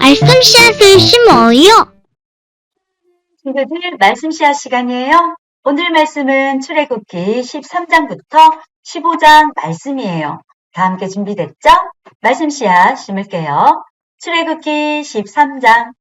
말씀 씨앗을 심어요. 친구들, 말씀 씨앗 시간이에요. 오늘 말씀은 출애굽기 13장부터 15장 말씀이에요. 다 함께 준비됐죠? 말씀 씨앗 심을게요. 출애굽기 13장.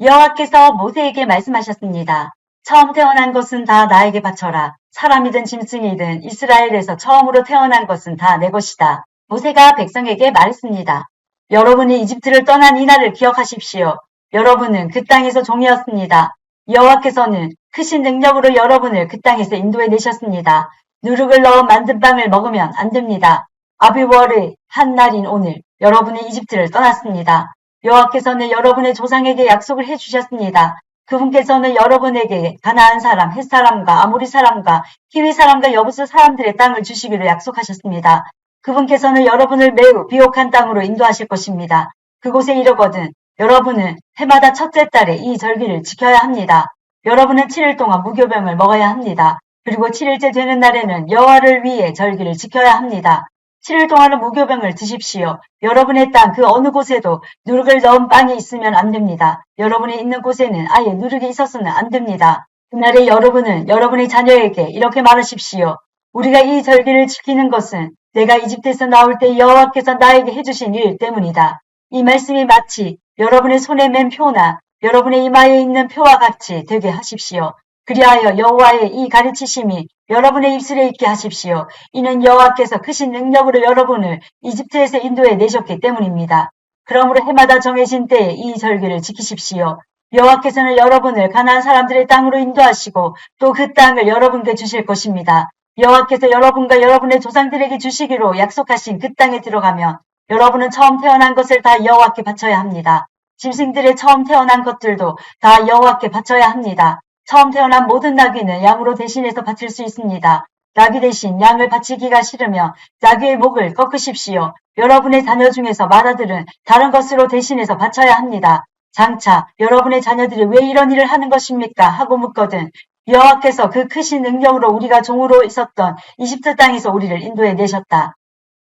여호와께서 모세에게 말씀하셨습니다. 처음 태어난 것은 다 나에게 바쳐라. 사람이든 짐승이든 이스라엘에서 처음으로 태어난 것은 다 내 것이다. 모세가 백성에게 말했습니다. 여러분이 이집트를 떠난 이날을 기억하십시오. 여러분은 그 땅에서 종이었습니다. 여호와께서는 크신 능력으로 여러분을 그 땅에서 인도해 내셨습니다. 누룩을 넣어 만든 빵을 먹으면 안 됩니다. 아비월의 한 날인 오늘 여러분이 이집트를 떠났습니다. 여호와께서는 여러분의 조상에게 약속을 해주셨습니다. 그분께서는 여러분에게 가나안 사람, 헷 사람과 아모리 사람과 히위 사람과 여부스 사람들의 땅을 주시기로 약속하셨습니다. 그분께서는 여러분을 매우 비옥한 땅으로 인도하실 것입니다. 그곳에 이르거든 여러분은 해마다 첫째 달에 이 절기를 지켜야 합니다. 여러분은 7일 동안 무교병을 먹어야 합니다. 그리고 7일째 되는 날에는 여호와를 위해 절기를 지켜야 합니다. 7일 동안은 무교병을 드십시오. 여러분의 땅 그 어느 곳에도 누룩을 넣은 빵이 있으면 안 됩니다. 여러분이 있는 곳에는 아예 누룩이 있어서는 안 됩니다. 그날에 여러분은 여러분의 자녀에게 이렇게 말하십시오. 우리가 이 절기를 지키는 것은 내가 이집트에서 나올 때 여호와께서 나에게 해주신 일 때문이다. 이 말씀이 마치 여러분의 손에 맨 표나 여러분의 이마에 있는 표와 같이 되게 하십시오. 그리하여 여호와의 이 가르치심이 여러분의 입술에 있게 하십시오. 이는 여호와께서 크신 능력으로 여러분을 이집트에서 인도해 내셨기 때문입니다. 그러므로 해마다 정해진 때에 이 절기를 지키십시오. 여호와께서는 여러분을 가나안 사람들의 땅으로 인도하시고 또 그 땅을 여러분께 주실 것입니다. 여호와께서 여러분과 여러분의 조상들에게 주시기로 약속하신 그 땅에 들어가면 여러분은 처음 태어난 것을 다 여호와께 바쳐야 합니다. 짐승들의 처음 태어난 것들도 다 여호와께 바쳐야 합니다. 처음 태어난 모든 나귀는 양으로 대신해서 바칠 수 있습니다. 나귀 대신 양을 바치기가 싫으면 나귀의 목을 꺾으십시오. 여러분의 자녀 중에서 맏아들은 다른 것으로 대신해서 바쳐야 합니다. 장차 여러분의 자녀들이 왜 이런 일을 하는 것입니까? 하고 묻거든 여호와께서 그 크신 능력으로 우리가 종으로 있었던 이집트 땅에서 우리를 인도해 내셨다.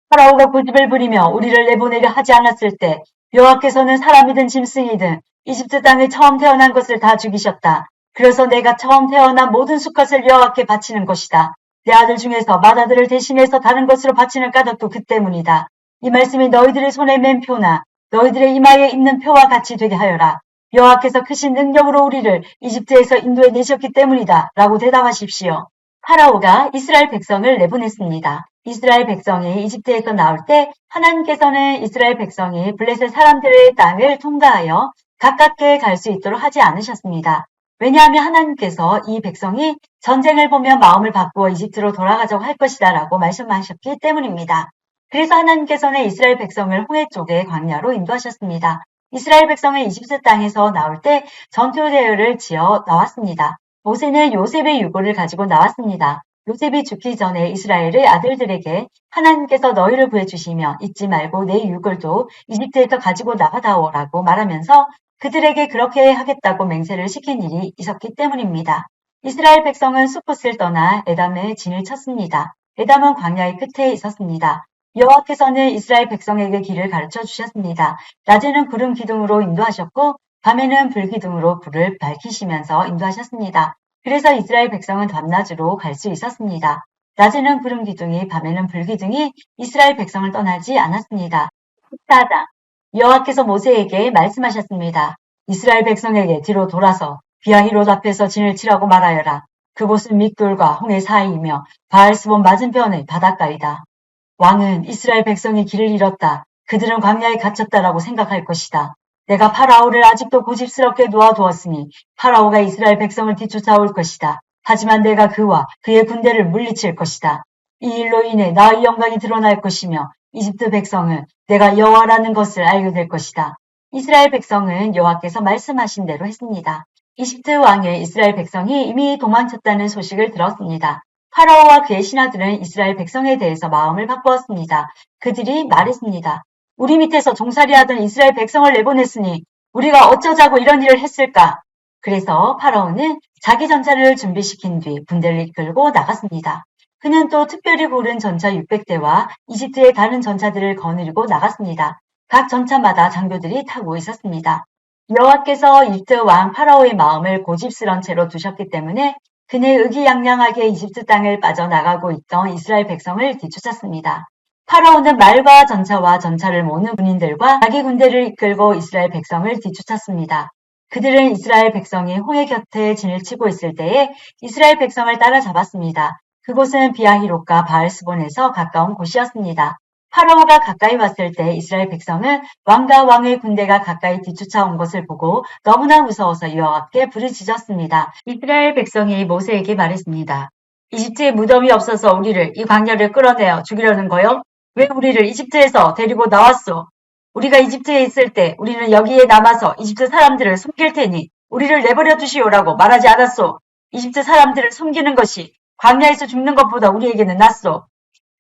파라오가 고집을 부리며 우리를 내보내려 하지 않았을 때 여호와께서는 사람이든 짐승이든 이집트 땅에 처음 태어난 것을 다 죽이셨다. 그래서 내가 처음 태어난 모든 수컷을 여호와께 바치는 것이다. 내 아들 중에서 맏아들을 대신해서 다른 것으로 바치는 까닭도 그 때문이다. 이 말씀이 너희들의 손에 맨 표나 너희들의 이마에 있는 표와 같이 되게 하여라. 여호와께서 크신 능력으로 우리를 이집트에서 인도해 내셨기 때문이다. 라고 대답하십시오. 파라오가 이스라엘 백성을 내보냈습니다. 이스라엘 백성이 이집트에서 나올 때 하나님께서는 이스라엘 백성이 블레셋 사람들의 땅을 통과하여 가깝게 갈 수 있도록 하지 않으셨습니다. 왜냐하면 하나님께서 이 백성이 전쟁을 보며 마음을 바꾸어 이집트로 돌아가자고 할 것이다 라고 말씀하셨기 때문입니다. 그래서 하나님께서는 이스라엘 백성을 홍해 쪽의 광야로 인도하셨습니다. 이스라엘 백성은 이집트 땅에서 나올 때 전투대열을 지어 나왔습니다. 모세는 요셉의 유고를 가지고 나왔습니다. 요셉이 죽기 전에 이스라엘의 아들들에게 하나님께서 너희를 구해주시며 잊지 말고 내 유골도 이집트에서 가지고 나가다오라고 말하면서 그들에게 그렇게 하겠다고 맹세를 시킨 일이 있었기 때문입니다. 이스라엘 백성은 수컷을 떠나 에담에 진을 쳤습니다. 에담은 광야의 끝에 있었습니다. 여호와께서는 이스라엘 백성에게 길을 가르쳐 주셨습니다. 낮에는 구름 기둥으로 인도하셨고 밤에는 불 기둥으로 불을 밝히시면서 인도하셨습니다. 그래서 이스라엘 백성은 밤낮으로 갈 수 있었습니다. 낮에는 구름 기둥이 밤에는 불 기둥이 이스라엘 백성을 떠나지 않았습니다. 14장 여호와께서 모세에게 말씀하셨습니다. 이스라엘 백성에게 뒤로 돌아서 비아히롯 앞에서 진을 치라고 말하여라. 그곳은 믹돌과 홍해 사이이며 바알스본 맞은편의 바닷가이다. 왕은 이스라엘 백성이 길을 잃었다. 그들은 광야에 갇혔다라고 생각할 것이다. 내가 파라오를 아직도 고집스럽게 놓아두었으니 파라오가 이스라엘 백성을 뒤쫓아올 것이다. 하지만 내가 그와 그의 군대를 물리칠 것이다. 이 일로 인해 나의 영광이 드러날 것이며 이집트 백성은 내가 여호와라는 것을 알게 될 것이다. 이스라엘 백성은 여호와께서 말씀하신 대로 했습니다. 이집트 왕의 이스라엘 백성이 이미 도망쳤다는 소식을 들었습니다. 파라오와 그의 신하들은 이스라엘 백성에 대해서 마음을 바꾸었습니다. 그들이 말했습니다. 우리 밑에서 종살이하던 이스라엘 백성을 내보냈으니 우리가 어쩌자고 이런 일을 했을까? 그래서 파라오는 자기 전차를 준비시킨 뒤 군대를 이끌고 나갔습니다. 그는 또 특별히 고른 전차 600대와 이집트의 다른 전차들을 거느리고 나갔습니다. 각 전차마다 장교들이 타고 있었습니다. 여호와께서 이집트 왕 파라오의 마음을 고집스런 채로 두셨기 때문에 그는 의기양양하게 이집트 땅을 빠져나가고 있던 이스라엘 백성을 뒤쫓았습니다. 파라오는 말과 전차와 전차를 모는 군인들과 자기 군대를 이끌고 이스라엘 백성을 뒤쫓았습니다. 그들은 이스라엘 백성이 홍해 곁에 진을 치고 있을 때에 이스라엘 백성을 따라잡았습니다. 그곳은 비아히롯과 바알스본에서 가까운 곳이었습니다. 파라오가 가까이 왔을 때 이스라엘 백성은 왕과 왕의 군대가 가까이 뒤쫓아온 것을 보고 너무나 무서워서 여호와께 부르짖었습니다. 이스라엘 백성이 모세에게 말했습니다. 이집트에 무덤이 없어서 우리를 이 광야를 끌어내어 죽이려는 거요? 왜 우리를 이집트에서 데리고 나왔소? 우리가 이집트에 있을 때 우리는 여기에 남아서 이집트 사람들을 숨길 테니 우리를 내버려 두시오라고 말하지 않았소. 이집트 사람들을 숨기는 것이 광야에서 죽는 것보다 우리에게는 낫소.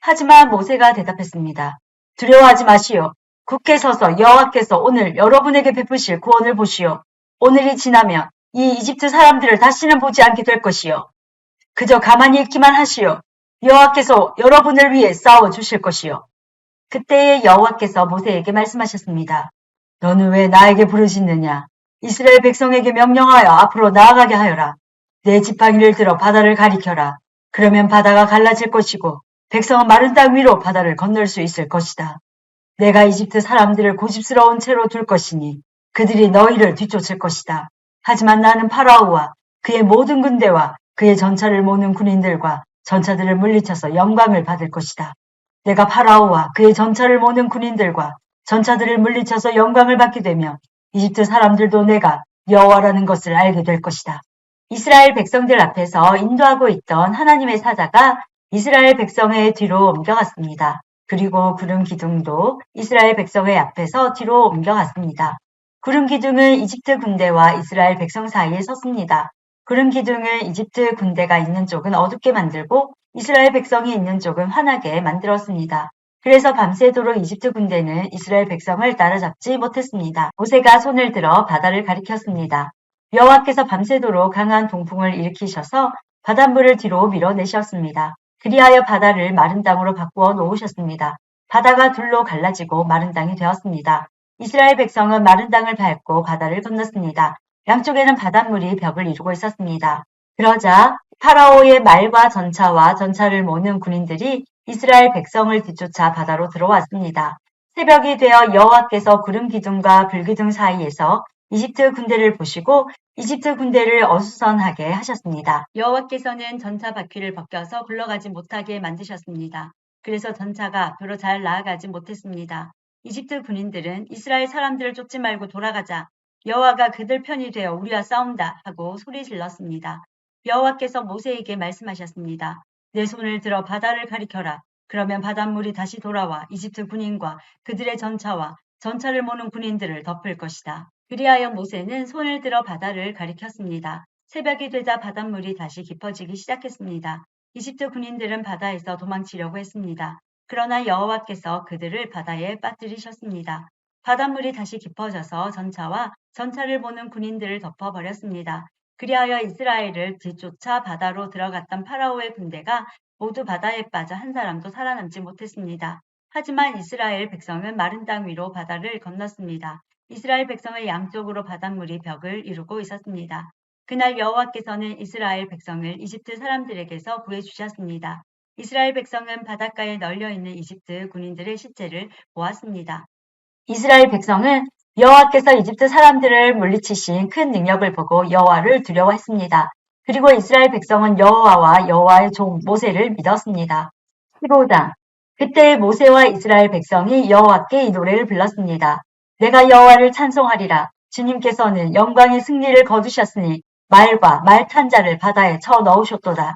하지만 모세가 대답했습니다. 두려워하지 마시오. 굳게 서서 여호와께서 오늘 여러분에게 베푸실 구원을 보시오. 오늘이 지나면 이 이집트 사람들을 다시는 보지 않게 될 것이요. 그저 가만히 있기만 하시오. 여호와께서 여러분을 위해 싸워 주실 것이요. 그때에 여호와께서 모세에게 말씀하셨습니다. 너는 왜 나에게 부르짖느냐? 이스라엘 백성에게 명령하여 앞으로 나아가게 하여라. 내 지팡이를 들어 바다를 가리켜라. 그러면 바다가 갈라질 것이고 백성은 마른 땅 위로 바다를 건널 수 있을 것이다. 내가 이집트 사람들을 고집스러운 채로 둘 것이니 그들이 너희를 뒤쫓을 것이다. 하지만 나는 파라오와 그의 모든 군대와 그의 전차를 모는 군인들과 전차들을 물리쳐서 영광을 받을 것이다. 내가 파라오와 그의 전차를 모는 군인들과 전차들을 물리쳐서 영광을 받게 되면 이집트 사람들도 내가 여호와라는 것을 알게 될 것이다. 이스라엘 백성들 앞에서 인도하고 있던 하나님의 사자가 이스라엘 백성의 뒤로 옮겨갔습니다. 그리고 구름 기둥도 이스라엘 백성의 앞에서 뒤로 옮겨갔습니다. 구름 기둥은 이집트 군대와 이스라엘 백성 사이에 섰습니다. 구름 기둥은 이집트 군대가 있는 쪽은 어둡게 만들고 이스라엘 백성이 있는 쪽은 환하게 만들었습니다. 그래서 밤새도록 이집트 군대는 이스라엘 백성을 따라잡지 못했습니다. 모세가 손을 들어 바다를 가리켰습니다. 여호와께서 밤새도록 강한 동풍을 일으키셔서 바닷물을 뒤로 밀어내셨습니다. 그리하여 바다를 마른 땅으로 바꾸어 놓으셨습니다. 바다가 둘로 갈라지고 마른 땅이 되었습니다. 이스라엘 백성은 마른 땅을 밟고 바다를 건넜습니다. 양쪽에는 바닷물이 벽을 이루고 있었습니다. 그러자 파라오의 말과 전차와 전차를 모는 군인들이 이스라엘 백성을 뒤쫓아 바다로 들어왔습니다. 새벽이 되어 여호와께서 구름 기둥과 불 기둥 사이에서 이집트 군대를 보시고 이집트 군대를 어수선하게 하셨습니다. 여호와께서는 전차 바퀴를 벗겨서 굴러가지 못하게 만드셨습니다. 그래서 전차가 앞으로 잘 나아가지 못했습니다. 이집트 군인들은 이스라엘 사람들을 쫓지 말고 돌아가자. 여호와가 그들 편이 되어 우리와 싸운다 하고 소리 질렀습니다. 여호와께서 모세에게 말씀하셨습니다. 내 손을 들어 바다를 가리켜라. 그러면 바닷물이 다시 돌아와 이집트 군인과 그들의 전차와 전차를 모는 군인들을 덮을 것이다. 그리하여 모세는 손을 들어 바다를 가리켰습니다. 새벽이 되자 바닷물이 다시 깊어지기 시작했습니다. 이집트 군인들은 바다에서 도망치려고 했습니다. 그러나 여호와께서 그들을 바다에 빠뜨리셨습니다. 바닷물이 다시 깊어져서 전차와 전차를 보는 군인들을 덮어버렸습니다. 그리하여 이스라엘을 뒤쫓아 바다로 들어갔던 파라오의 군대가 모두 바다에 빠져 한 사람도 살아남지 못했습니다. 하지만 이스라엘 백성은 마른 땅 위로 바다를 건넜습니다. 이스라엘 백성의 양쪽으로 바닷물이 벽을 이루고 있었습니다. 그날 여호와께서는 이스라엘 백성을 이집트 사람들에게서 구해주셨습니다. 이스라엘 백성은 바닷가에 널려있는 이집트 군인들의 시체를 보았습니다. 이스라엘 백성은 여호와께서 이집트 사람들을 물리치신 큰 능력을 보고 여호와를 두려워했습니다. 그리고 이스라엘 백성은 여호와와 여호와의 종 모세를 믿었습니다. 15장 그때 모세와 이스라엘 백성이 여호와께 이 노래를 불렀습니다. 내가 여호와를 찬송하리라. 주님께서는 영광의 승리를 거두셨으니 말과 말 탄 자를 바다에 쳐 넣으셨도다.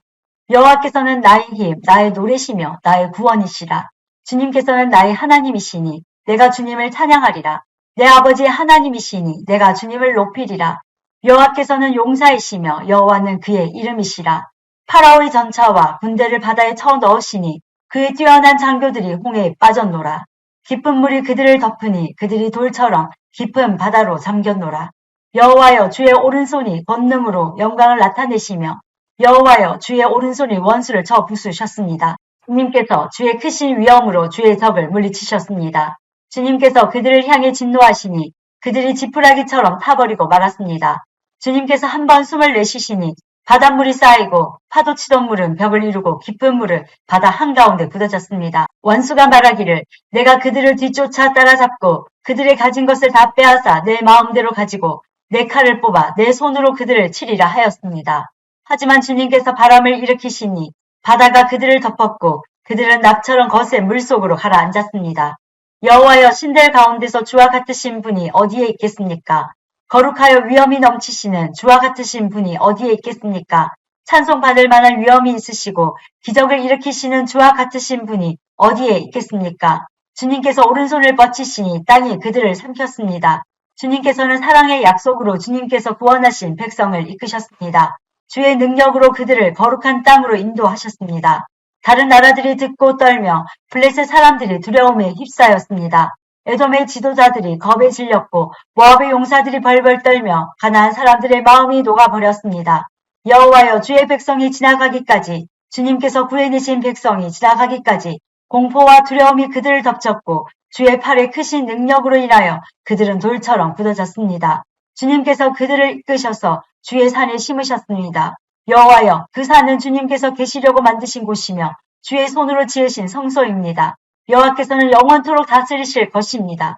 여호와께서는 나의 힘, 나의 노래시며 나의 구원이시라. 주님께서는 나의 하나님이시니 내가 주님을 찬양하리라. 내 아버지의 하나님이시니 내가 주님을 높이리라. 여호와께서는 용사이시며 여호와는 그의 이름이시라. 파라오의 전차와 군대를 바다에 쳐 넣으시니 그의 뛰어난 장교들이 홍해에 빠졌노라. 깊은 물이 그들을 덮으니 그들이 돌처럼 깊은 바다로 잠겼노라. 여호와여 주의 오른손이 권능으로 영광을 나타내시며 여호와여 주의 오른손이 원수를 쳐 부수셨습니다. 주님께서 주의 크신 위엄으로 주의 적을 물리치셨습니다. 주님께서 그들을 향해 진노하시니 그들이 지푸라기처럼 타버리고 말았습니다. 주님께서 한 번 숨을 내쉬시니 바닷물이 쌓이고 파도 치던 물은 벽을 이루고 깊은 물은 바다 한가운데 굳어졌습니다. 원수가 말하기를 내가 그들을 뒤쫓아 따라잡고 그들의 가진 것을 다 빼앗아 내 마음대로 가지고 내 칼을 뽑아 내 손으로 그들을 치리라 하였습니다. 하지만 주님께서 바람을 일으키시니 바다가 그들을 덮었고 그들은 납처럼 거센 물속으로 가라앉았습니다. 여호와여 신들 가운데서 주와 같으신 분이 어디에 있겠습니까? 거룩하여 위엄이 넘치시는 주와 같으신 분이 어디에 있겠습니까? 찬송받을 만한 위엄이 있으시고 기적을 일으키시는 주와 같으신 분이 어디에 있겠습니까? 주님께서 오른손을 뻗치시니 땅이 그들을 삼켰습니다. 주님께서는 사랑의 약속으로 주님께서 구원하신 백성을 이끄셨습니다. 주의 능력으로 그들을 거룩한 땅으로 인도하셨습니다. 다른 나라들이 듣고 떨며 블레셋 사람들이 두려움에 휩싸였습니다. 에돔의 지도자들이 겁에 질렸고 모압의 용사들이 벌벌 떨며 가나안 사람들의 마음이 녹아버렸습니다. 여호와여 주의 백성이 지나가기까지 주님께서 구해내신 백성이 지나가기까지 공포와 두려움이 그들을 덮쳤고 주의 팔의 크신 능력으로 인하여 그들은 돌처럼 굳어졌습니다. 주님께서 그들을 이끄셔서 주의 산에 심으셨습니다. 여호와여 그 산은 주님께서 계시려고 만드신 곳이며 주의 손으로 지으신 성소입니다. 여호와께서는 영원토록 다스리실 것입니다.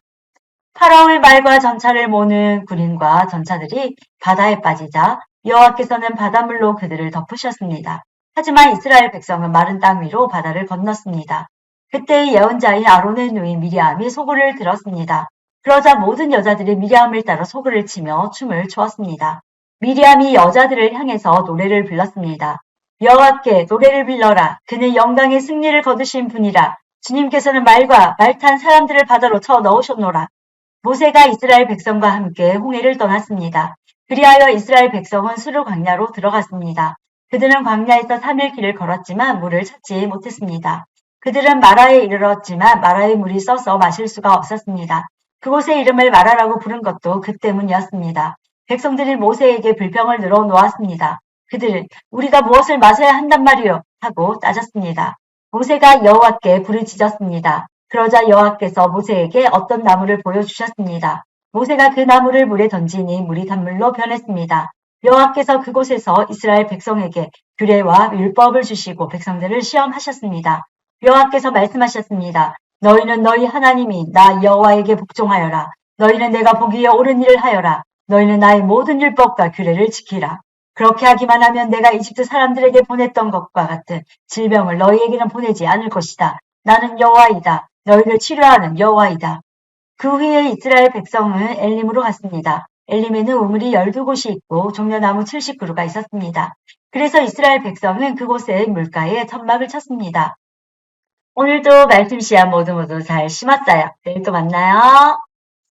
파라오의 말과 전차를 모는 군인과 전차들이 바다에 빠지자 여호와께서는 바닷물로 그들을 덮으셨습니다. 하지만 이스라엘 백성은 마른 땅 위로 바다를 건넜습니다. 그때의 예언자인 아론의 누이 미리암이 소고를 들었습니다. 그러자 모든 여자들이 미리암을 따라 소고를 치며 춤을 추었습니다. 미리암이 여자들을 향해서 노래를 불렀습니다. 여호와께 노래를 불러라. 그는 영광의 승리를 거두신 분이라. 주님께서는 말과 말 탄 사람들을 바다로 쳐 넣으셨노라. 모세가 이스라엘 백성과 함께 홍해를 떠났습니다. 그리하여 이스라엘 백성은 수르 광야로 들어갔습니다. 그들은 광야에서 3일 길을 걸었지만 물을 찾지 못했습니다. 그들은 마라에 이르렀지만 마라의 물이 써서 마실 수가 없었습니다. 그곳의 이름을 마라라고 부른 것도 그 때문이었습니다. 백성들이 모세에게 불평을 늘어놓았습니다. 그들은 우리가 무엇을 마셔야 한단 말이요? 하고 따졌습니다. 모세가 여호와께 부르짖었습니다. 그러자 여호와께서 모세에게 어떤 나무를 보여주셨습니다. 모세가 그 나무를 물에 던지니 물이 단물로 변했습니다. 여호와께서 그곳에서 이스라엘 백성에게 규례와 율법을 주시고 백성들을 시험하셨습니다. 여호와께서 말씀하셨습니다. 너희는 너희 하나님이 나 여호와에게 복종하여라. 너희는 내가 보기에 옳은 일을 하여라. 너희는 나의 모든 율법과 규례를 지키라. 그렇게 하기만 하면 내가 이집트 사람들에게 보냈던 것과 같은 질병을 너희에게는 보내지 않을 것이다. 나는 여호와이다. 너희를 치료하는 여호와이다. 그 후에 이스라엘 백성은 엘림으로 갔습니다. 엘림에는 우물이 12곳이 있고 종려나무 70그루가 있었습니다. 그래서 이스라엘 백성은 그곳의 물가에 천막을 쳤습니다. 오늘도 말씀 시간 모두 잘 심었어요. 내일 또 만나요.